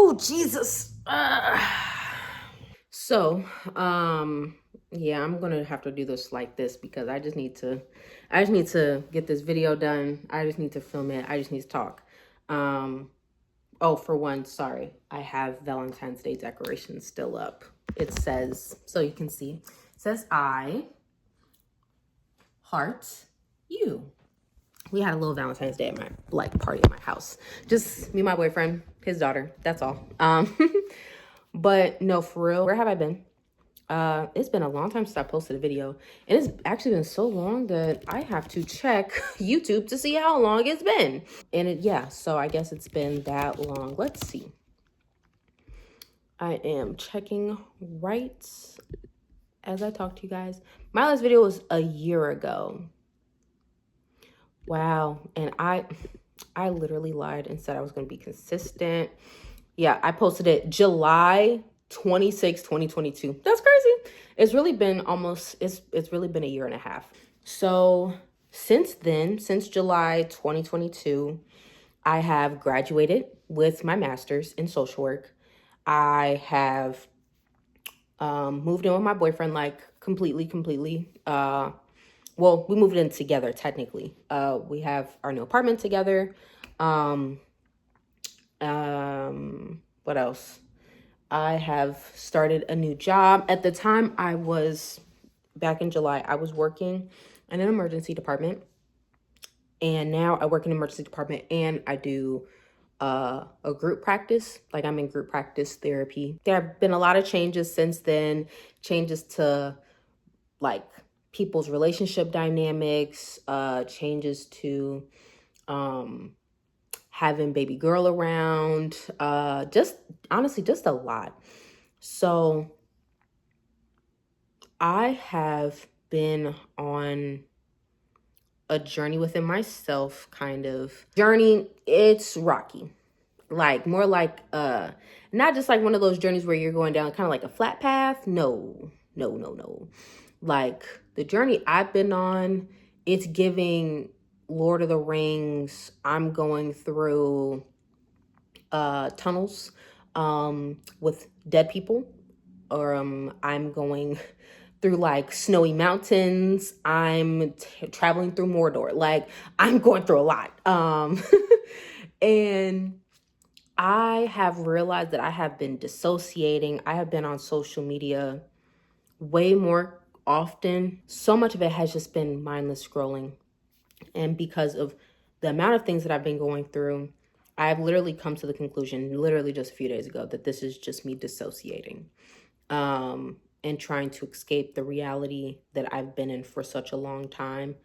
Oh, Jesus. So, yeah, I'm gonna have to do this like this because I just need to get this video done. I just need to film it. I just need to talk. Um, oh, for one, sorry, I have Valentine's Day decorations still up. It says, so you can see, it says I heart you. We had a little Valentine's Day at my party at my house. Just me, my boyfriend, his daughter. That's all. But no, for real, where have I been? It's been a long time since I posted a video, and it's actually been so long that I have to check YouTube to see how long it's been. And yeah, so I guess it's been that long. Let's see. I am checking right as I talk to you guys. My last video was a year ago. Wow. And I literally lied and said I was going to be consistent. Yeah, I posted it July 26, 2022. That's crazy. It's really been it's really been a year and a half. So since then, since July 2022, I have graduated with my master's in social work. I have moved in with my boyfriend, like completely. Well, we moved in together, technically. We have our new apartment together. What else? I have started a new job. At the time back in July, I was working in an emergency department. And now I work in an emergency department and I do a group practice. Like I'm in group practice therapy. There have been a lot of changes since then, changes to like people's relationship dynamics, changes to having baby girl around, just honestly, just a lot. So I have been on a journey within myself, kind of journey. It's rocky, like more like not just like one of those journeys where you're going down kind of like a flat path. No. Like the journey I've been on, it's giving Lord of the Rings. I'm going through tunnels with dead people, or I'm going through like snowy mountains. I'm traveling through Mordor. Like I'm going through a lot. And I have realized that I have been dissociating. I have been on social media way more often. So much of it has just been mindless scrolling. And because of the amount of things that I've been going through, I've literally come to the conclusion, literally just a few days ago, that this is just me dissociating. And trying to escape the reality that I've been in for such a long time,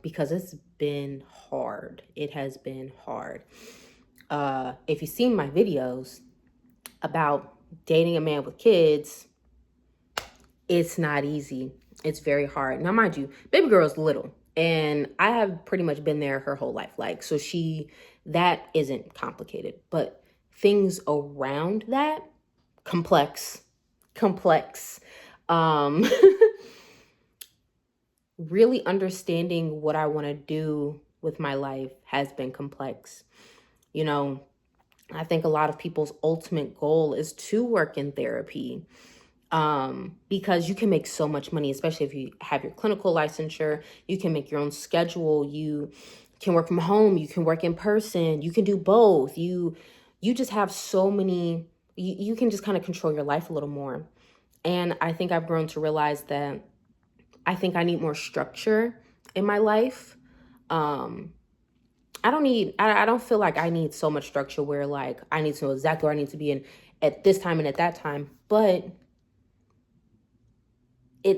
because it's been hard. It has been hard. If you've seen my videos about dating a man with kids, it's not easy. It's very hard. Now, mind you, baby girl's little, and I have pretty much been there her whole life. Like, so that isn't complicated, but things around that, complex. Really understanding what I want to do with my life has been complex. You know, I think a lot of people's ultimate goal is to work in therapy, because you can make so much money, especially if you have your clinical licensure. You can make your own schedule. You can work from home. You can work in person. You can do both. You just have so many, you can just kind of control your life a little more. And I think I've grown to realize that I think I need more structure in my life. I don't feel like I need so much structure where like I need to know exactly where I need to be in at this time and at that time. But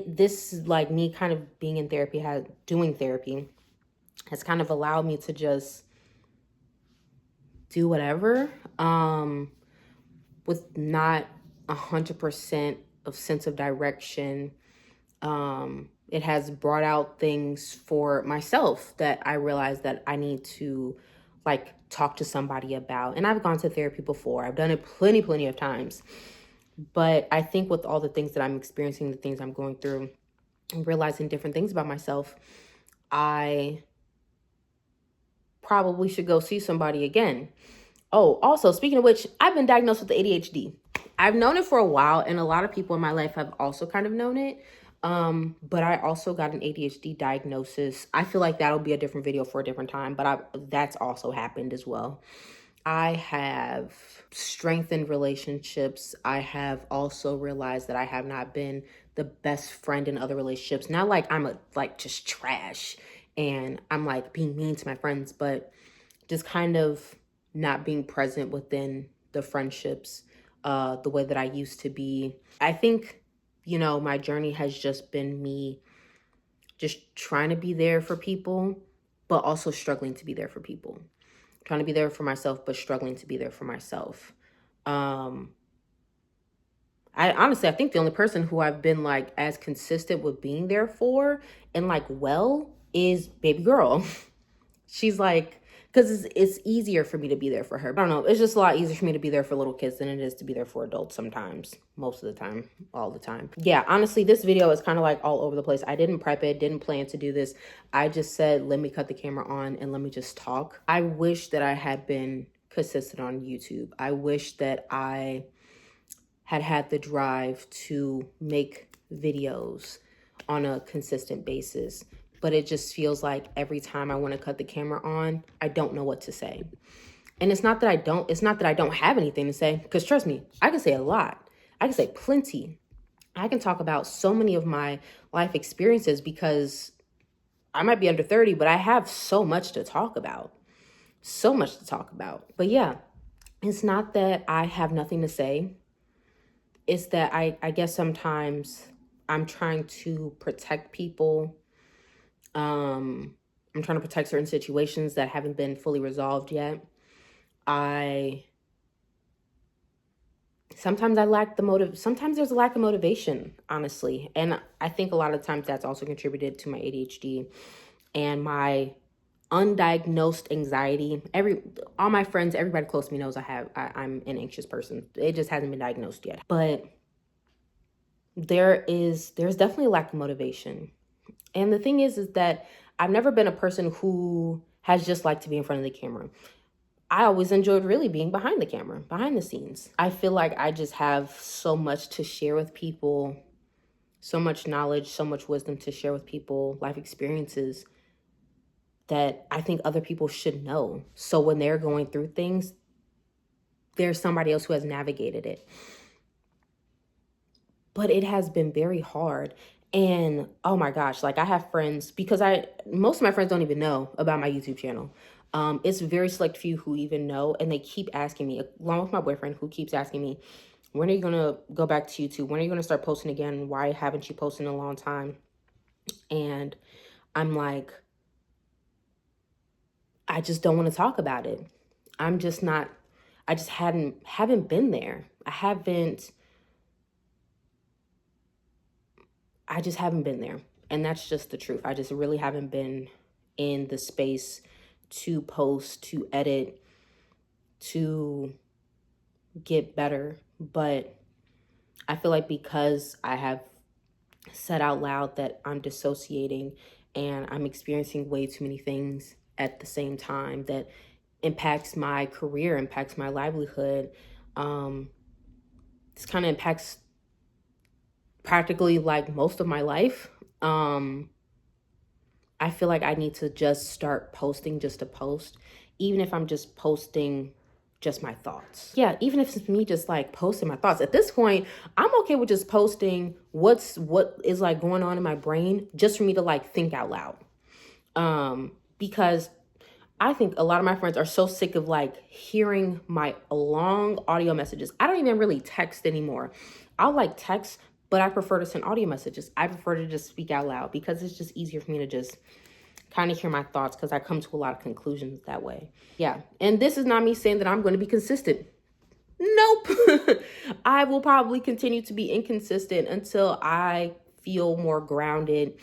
this is like me kind of being in therapy, doing therapy has kind of allowed me to just do whatever, with not 100% of sense of direction. It has brought out things for myself that I realized that I need to like talk to somebody about. And I've gone to therapy before. I've done it plenty of times. But I think with all the things that I'm experiencing, the things I'm going through, and realizing different things about myself, I probably should go see somebody again. Oh, also, speaking of which, I've been diagnosed with ADHD. I've known it for a while, and a lot of people in my life have also kind of known it. But I also got an ADHD diagnosis. I feel like that'll be a different video for a different time, but that's also happened as well. I have strengthened relationships. I have also realized that I have not been the best friend in other relationships. Not like I'm like just trash and I'm like being mean to my friends, but just kind of not being present within the friendships the way that I used to be. I think, my journey has just been me just trying to be there for people, but also struggling to be there for people. Trying to be there for myself, but struggling to be there for myself. Um, I think the only person who I've been like as consistent with being there for and like is baby girl. She's like, because it's easier for me to be there for her. I don't know. It's just a lot easier for me to be there for little kids than it is to be there for adults sometimes. Most of the time. All the time. Yeah, honestly, this video is kind of like all over the place. I didn't prep it. Didn't plan to do this. I just said, let me cut the camera on and let me just talk. I wish that I had been consistent on YouTube. I wish that I had the drive to make videos on a consistent basis. But it just feels like every time I want to cut the camera on, I don't know what to say. And it's not that I don't have anything to say, because trust me, I can say a lot. I can say plenty. I can talk about so many of my life experiences because I might be under 30, but I have so much to talk about. So much to talk about. But yeah, it's not that I have nothing to say. It's that I guess sometimes I'm trying to protect people. I'm trying to protect certain situations that haven't been fully resolved yet. Sometimes I lack the motive. Sometimes there's a lack of motivation, honestly. And I think a lot of times that's also contributed to my ADHD and my undiagnosed anxiety. All my friends, everybody close to me knows I'm an anxious person. It just hasn't been diagnosed yet. But there's definitely a lack of motivation. And the thing is that I've never been a person who has just liked to be in front of the camera. I always enjoyed really being behind the camera, behind the scenes. I feel like I just have so much to share with people, so much knowledge, so much wisdom to share with people, life experiences that I think other people should know. So when they're going through things, there's somebody else who has navigated it. But it has been very hard. And oh my gosh, like I have friends, because most of my friends don't even know about my YouTube channel. It's very select few who even know, and they keep asking me, along with my boyfriend, who keeps asking me, when are you gonna go back to YouTube? When are you gonna start posting again? Why haven't you posted in a long time? And I'm like, I just don't want to talk about it. I'm just not, I just haven't been there. I just haven't been there. And that's just the truth. I just really haven't been in the space to post, to edit, to get better. But I feel like because I have said out loud that I'm dissociating and I'm experiencing way too many things at the same time that impacts my career, impacts my livelihood, this kind of impacts practically like most of my life. I feel like I need to just start posting just to post, even if I'm just posting just my thoughts. Yeah, even if it's me just like posting my thoughts. At this point, I'm okay with just posting what is like going on in my brain just for me to like think out loud. Because I think a lot of my friends are so sick of like hearing my long audio messages. I don't even really text anymore. I'll like text, but I prefer to send audio messages. I prefer to just speak out loud because it's just easier for me to just kind of hear my thoughts because I come to a lot of conclusions that way. Yeah. And this is not me saying that I'm going to be consistent. Nope. I will probably continue to be inconsistent until I feel more grounded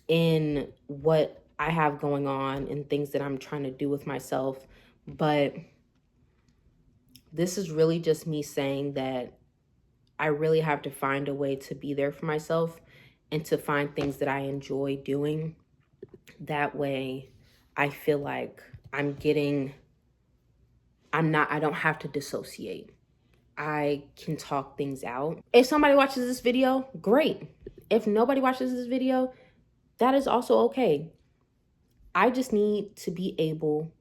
in what I have going on and things that I'm trying to do with myself. But this is really just me saying that I really have to find a way to be there for myself and to find things that I enjoy doing. That way I feel like I'm getting I don't have to dissociate. I can talk things out. If somebody watches this video, great. If nobody watches this video, that is also okay. I just need to be able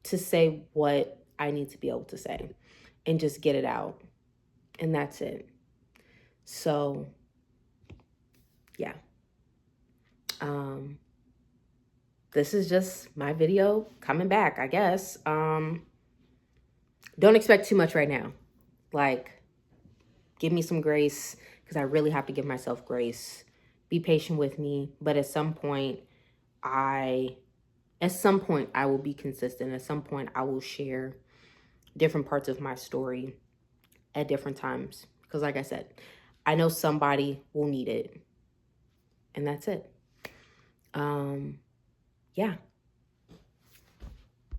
to say what I need to be able to say and just get it out. And that's it. So, yeah. This is just my video coming back, I guess. Don't expect too much right now. Like, give me some grace, because I really have to give myself grace. Be patient with me, but at some point I will be consistent. At some point I will share different parts of my story at different times, because like I said, I know somebody will need it, and that's it. Yeah.